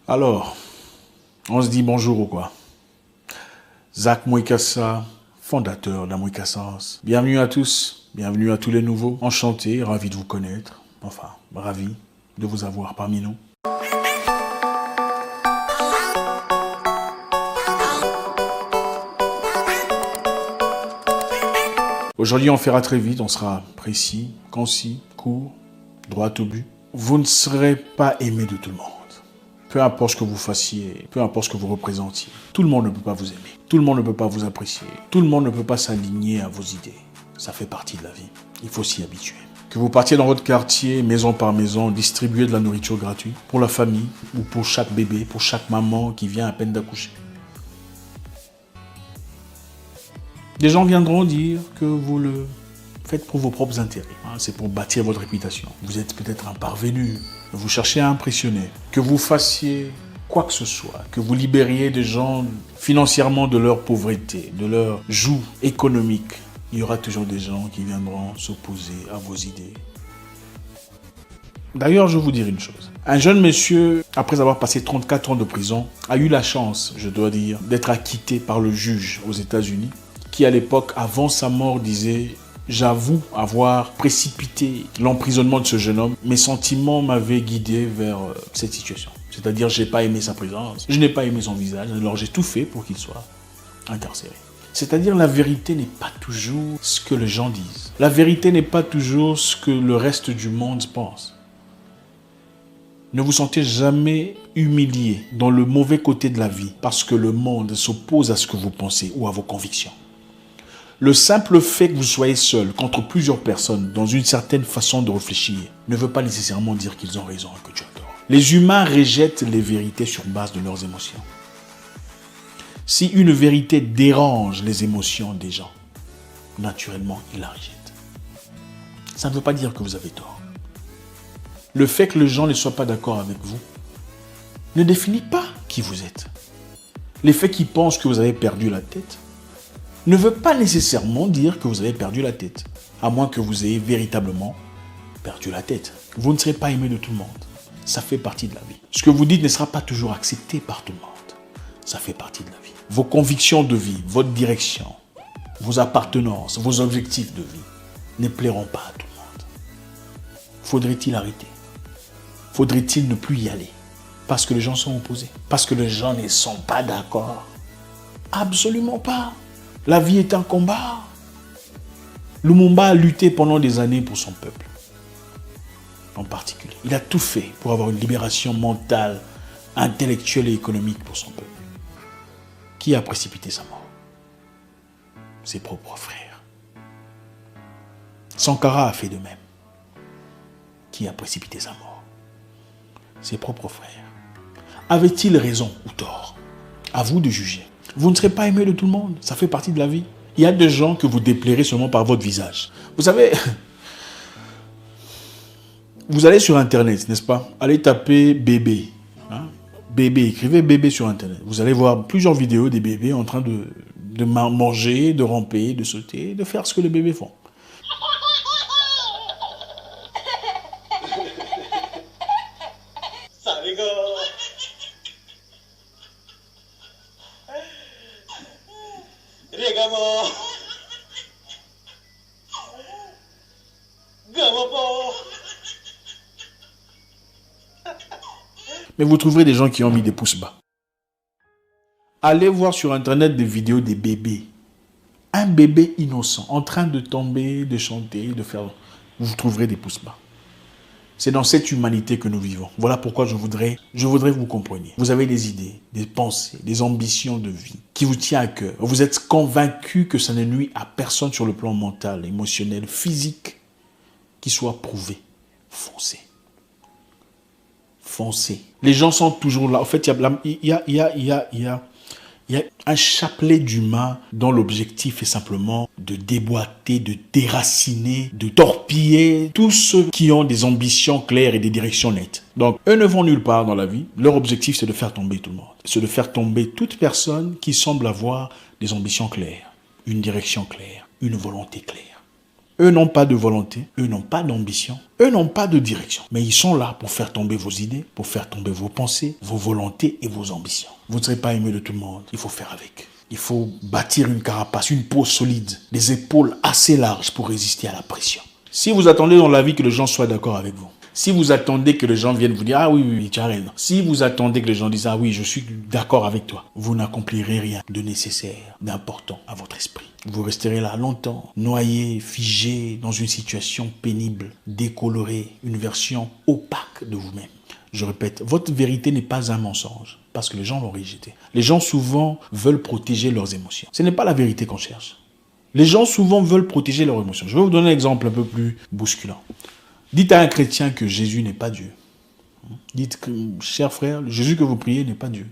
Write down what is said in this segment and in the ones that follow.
Alors, on se dit bonjour ou quoi? Zach Mouikassa, fondateur d'Amouikassance. Bienvenue à tous, bienvenue à tous les nouveaux. Enchanté, ravi de vous connaître. Enfin, ravi de vous avoir parmi nous. Aujourd'hui, on fera très vite, on sera précis, concis, court, droit au but. Vous ne serez pas aimé de tout le monde. Peu importe ce que vous fassiez, peu importe ce que vous représentiez, tout le monde ne peut pas vous aimer. Tout le monde ne peut pas vous apprécier. Tout le monde ne peut pas s'aligner à vos idées. Ça fait partie de la vie. Il faut s'y habituer. Que vous partiez dans votre quartier, maison par maison, distribuer de la nourriture gratuite pour la famille ou pour chaque bébé, pour chaque maman qui vient à peine d'accoucher. Des gens viendront dire que vous le faites pour vos propres intérêts. C'est pour bâtir votre réputation. Vous êtes peut-être un parvenu. Vous cherchez à impressionner. Que vous fassiez quoi que ce soit, que vous libériez des gens financièrement de leur pauvreté, de leur joug économique, il y aura toujours des gens qui viendront s'opposer à vos idées. D'ailleurs, je vais vous dire une chose. Un jeune monsieur, après avoir passé 34 ans de prison, a eu la chance, je dois dire, d'être acquitté par le juge aux États-Unis, qui à l'époque, avant sa mort, disait « J'avoue avoir précipité l'emprisonnement de ce jeune homme. Mes sentiments m'avaient guidé vers cette situation. » C'est-à-dire, je n'ai pas aimé sa présence, je n'ai pas aimé son visage, alors j'ai tout fait pour qu'il soit incarcéré. C'est-à-dire, la vérité n'est pas toujours ce que les gens disent. La vérité n'est pas toujours ce que le reste du monde pense. Ne vous sentez jamais humilié dans le mauvais côté de la vie parce que le monde s'oppose à ce que vous pensez ou à vos convictions. Le simple fait que vous soyez seul contre plusieurs personnes dans une certaine façon de réfléchir ne veut pas nécessairement dire qu'ils ont raison et que tu as tort. Les humains rejettent les vérités sur base de leurs émotions. Si une vérité dérange les émotions des gens, naturellement, ils la rejettent. Ça ne veut pas dire que vous avez tort. Le fait que les gens ne soient pas d'accord avec vous ne définit pas qui vous êtes. Les faits qu'ils pensent que vous avez perdu la tête ne veut pas nécessairement dire que vous avez perdu la tête, à moins que vous ayez véritablement perdu la tête. Vous ne serez pas aimé de tout le monde. Ça fait partie de la vie. Ce que vous dites ne sera pas toujours accepté par tout le monde. Ça fait partie de la vie. Vos convictions de vie, votre direction, vos appartenances, vos objectifs de vie ne plairont pas à tout le monde. Faudrait-il arrêter? Faudrait-il ne plus y aller? Parce que les gens sont opposés? Parce que les gens ne sont pas d'accord? Absolument pas. La vie est un combat. Lumumba a lutté pendant des années pour son peuple. En particulier. Il a tout fait pour avoir une libération mentale, intellectuelle et économique pour son peuple. Qui a précipité sa mort? Ses propres frères. Sankara a fait de même. Qui a précipité sa mort? Ses propres frères. Avait-il raison ou tort? À vous de juger. Vous ne serez pas aimé de tout le monde. Ça fait partie de la vie. Il y a des gens que vous déplairez seulement par votre visage. Vous savez, vous allez sur Internet, n'est-ce pas? Allez taper bébé. Bébé, écrivez bébé sur Internet. Vous allez voir plusieurs vidéos des bébés en train de manger, de ramper, de sauter, de faire ce que les bébés font. Ça rigole. Regarde-moi. Mais vous trouverez des gens qui ont mis des pouces bas. Allez voir sur Internet des vidéos des bébés. Un bébé innocent, en train de tomber, de chanter, de faire... Vous trouverez des pouces bas. C'est dans cette humanité que nous vivons. Voilà pourquoi je voudrais que vous compreniez. Vous avez des idées, des pensées, des ambitions de vie qui vous tiennent à cœur. Vous êtes convaincu que ça ne nuit à personne sur le plan mental, émotionnel, physique, qui soit prouvé. Foncez. Foncez. Les gens sont toujours là. En fait, il y a un chapelet d'humains dont l'objectif est simplement de déboîter, de déraciner, de torpiller tous ceux qui ont des ambitions claires et des directions nettes. Donc, eux ne vont nulle part dans la vie. Leur objectif, c'est de faire tomber tout le monde. C'est de faire tomber toute personne qui semble avoir des ambitions claires, une direction claire, une volonté claire. Eux n'ont pas de volonté, eux n'ont pas d'ambition, eux n'ont pas de direction. Mais ils sont là pour faire tomber vos idées, pour faire tomber vos pensées, vos volontés et vos ambitions. Vous ne serez pas aimé de tout le monde, il faut faire avec. Il faut bâtir une carapace, une peau solide, des épaules assez larges pour résister à la pression. Si vous attendez dans la vie que les gens soient d'accord avec vous, si vous attendez que les gens viennent vous dire « Ah oui, oui, tu as raison », si vous attendez que les gens disent « Ah oui, je suis d'accord avec toi », vous n'accomplirez rien de nécessaire, d'important à votre esprit. Vous resterez là longtemps, noyé, figé, dans une situation pénible, décolorée, une version opaque de vous-même. Je répète, votre vérité n'est pas un mensonge, parce que les gens l'ont rejeté. Les gens souvent veulent protéger leurs émotions. Ce n'est pas la vérité qu'on cherche. Les gens souvent veulent protéger leurs émotions. Je vais vous donner un exemple un peu plus bousculant. Dites à un chrétien que Jésus n'est pas Dieu. Dites, cher frère, le Jésus que vous priez n'est pas Dieu.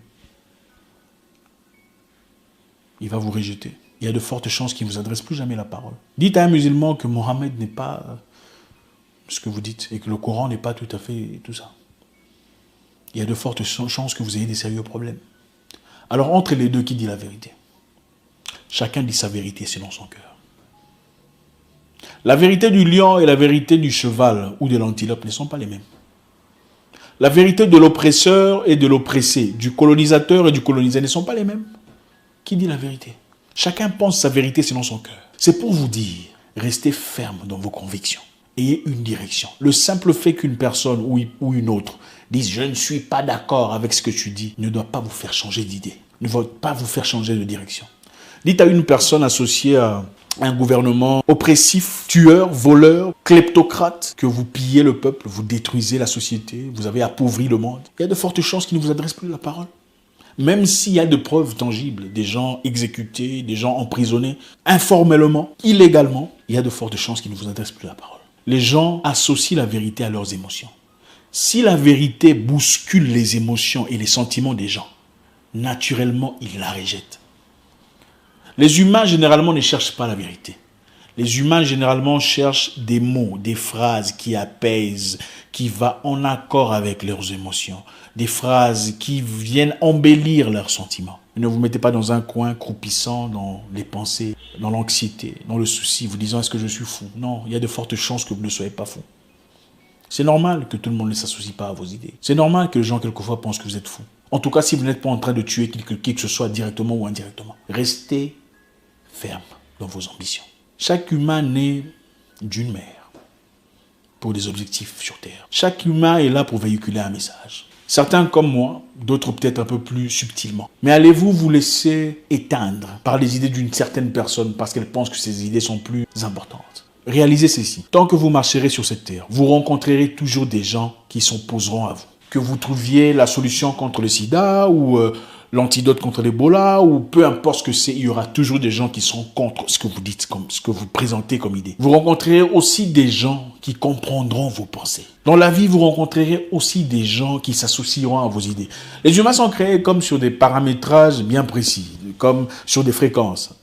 Il va vous rejeter. Il y a de fortes chances qu'il ne vous adresse plus jamais la parole. Dites à un musulman que Mohammed n'est pas ce que vous dites et que le Coran n'est pas tout à fait tout ça. Il y a de fortes chances que vous ayez des sérieux problèmes. Alors, entre les deux, qui dit la vérité? Chacun dit sa vérité selon son cœur. La vérité du lion et la vérité du cheval ou de l'antilope ne sont pas les mêmes. La vérité de l'oppresseur et de l'oppressé, du colonisateur et du colonisé ne sont pas les mêmes. Qui dit la vérité? Chacun pense sa vérité selon son cœur. C'est pour vous dire, restez ferme dans vos convictions. Ayez une direction. Le simple fait qu'une personne ou une autre dise « je ne suis pas d'accord avec ce que tu dis » ne doit pas vous faire changer d'idée, ne doit pas vous faire changer de direction. Dites à une personne associée à un gouvernement oppressif, tueur, voleur, kleptocrate, que vous pillez le peuple, vous détruisez la société, vous avez appauvri le monde. Il y a de fortes chances qu'il ne vous adresse plus la parole. Même s'il y a de preuves tangibles, des gens exécutés, des gens emprisonnés, informellement, illégalement, il y a de fortes chances qu'il ne vous adresse plus la parole. Les gens associent la vérité à leurs émotions. Si la vérité bouscule les émotions et les sentiments des gens, naturellement, ils la rejettent. Les humains, généralement, ne cherchent pas la vérité. Les humains, généralement, cherchent des mots, des phrases qui apaisent, qui vont en accord avec leurs émotions. Des phrases qui viennent embellir leurs sentiments. Ne vous mettez pas dans un coin croupissant dans les pensées, dans l'anxiété, dans le souci, vous disant « est-ce que je suis fou ?» Non, il y a de fortes chances que vous ne soyez pas fou. C'est normal que tout le monde ne s'associe pas à vos idées. C'est normal que les gens, quelquefois, pensent que vous êtes fou. En tout cas, si vous n'êtes pas en train de tuer qui que ce soit, directement ou indirectement. Restez ferme dans vos ambitions. Chaque humain naît d'une mère pour des objectifs sur Terre. Chaque humain est là pour véhiculer un message. Certains comme moi, d'autres peut-être un peu plus subtilement. Mais allez-vous vous laisser éteindre par les idées d'une certaine personne parce qu'elle pense que ces idées sont plus importantes? Réalisez ceci. Tant que vous marcherez sur cette terre, vous rencontrerez toujours des gens qui s'opposeront à vous. Que vous trouviez la solution contre le sida ou l'antidote contre l'Ebola ou peu importe ce que c'est, il y aura toujours des gens qui seront contre ce que vous dites, comme ce que vous présentez comme idée. Vous rencontrerez aussi des gens qui comprendront vos pensées. Dans la vie, vous rencontrerez aussi des gens qui s'associeront à vos idées. Les humains sont créés comme sur des paramétrages bien précis, comme sur des fréquences.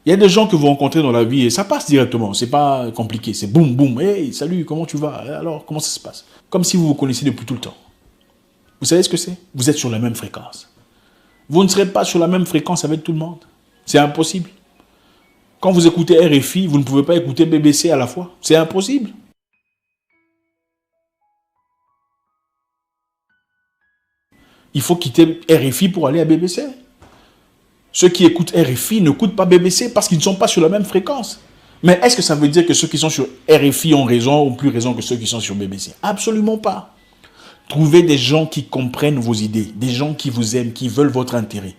Il y a des gens que vous rencontrez dans la vie et ça passe directement, c'est pas compliqué, c'est boum boum, hey salut, comment tu vas? Alors, comment ça se passe? Comme si vous vous connaissiez depuis tout le temps. Vous savez ce que c'est? Vous êtes sur la même fréquence. Vous ne serez pas sur la même fréquence avec tout le monde. C'est impossible. Quand vous écoutez RFI, vous ne pouvez pas écouter BBC à la fois. C'est impossible. Il faut quitter RFI pour aller à BBC. Ceux qui écoutent RFI n'écoutent pas BBC parce qu'ils ne sont pas sur la même fréquence. Mais est-ce que ça veut dire que ceux qui sont sur RFI ont raison ou plus raison que ceux qui sont sur BBC? Absolument pas. Trouvez des gens qui comprennent vos idées, des gens qui vous aiment, qui veulent votre intérêt.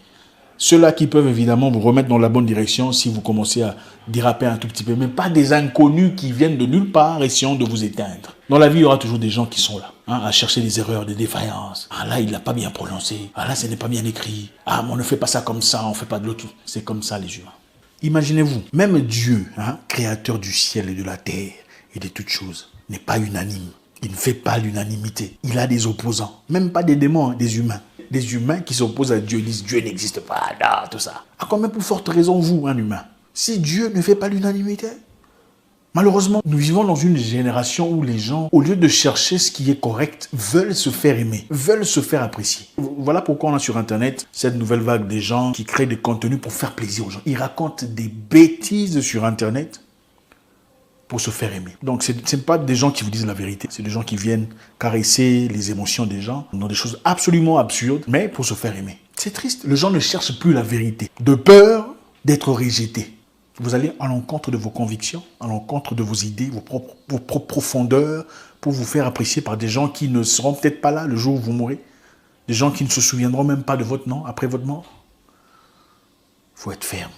Ceux-là qui peuvent évidemment vous remettre dans la bonne direction si vous commencez à déraper un tout petit peu, mais pas des inconnus qui viennent de nulle part essayant de vous éteindre. Dans la vie, il y aura toujours des gens qui sont là, à chercher des erreurs, des défaillances. Ah là, il l'a pas bien prononcé. Ah là, ce n'est pas bien écrit. Ah, mais on ne fait pas ça comme ça, on ne fait pas de l'autre. C'est comme ça les humains. Imaginez-vous, même Dieu, créateur du ciel et de la terre et de toutes choses, n'est pas unanime. Il ne fait pas l'unanimité. Il a des opposants. Même pas des démons, des humains. Des humains qui s'opposent à Dieu. Ils disent Dieu n'existe pas, là, tout ça. À combien plus forte raison vous, un humain? Si Dieu ne fait pas l'unanimité, Malheureusement, nous vivons dans une génération où les gens, au lieu de chercher ce qui est correct, veulent se faire aimer, veulent se faire apprécier. Voilà pourquoi on a sur Internet cette nouvelle vague des gens qui créent des contenus pour faire plaisir aux gens. Ils racontent des bêtises sur Internet pour se faire aimer. Donc, ce n'est pas des gens qui vous disent la vérité. C'est des gens qui viennent caresser les émotions des gens dans des choses absolument absurdes, mais pour se faire aimer. C'est triste. Les gens ne cherchent plus la vérité, de peur d'être rejetés. Vous allez à l'encontre de vos convictions, à l'encontre de vos idées, vos propres profondeurs, pour vous faire apprécier par des gens qui ne seront peut-être pas là le jour où vous mourrez. Des gens qui ne se souviendront même pas de votre nom après votre mort. Il faut être ferme.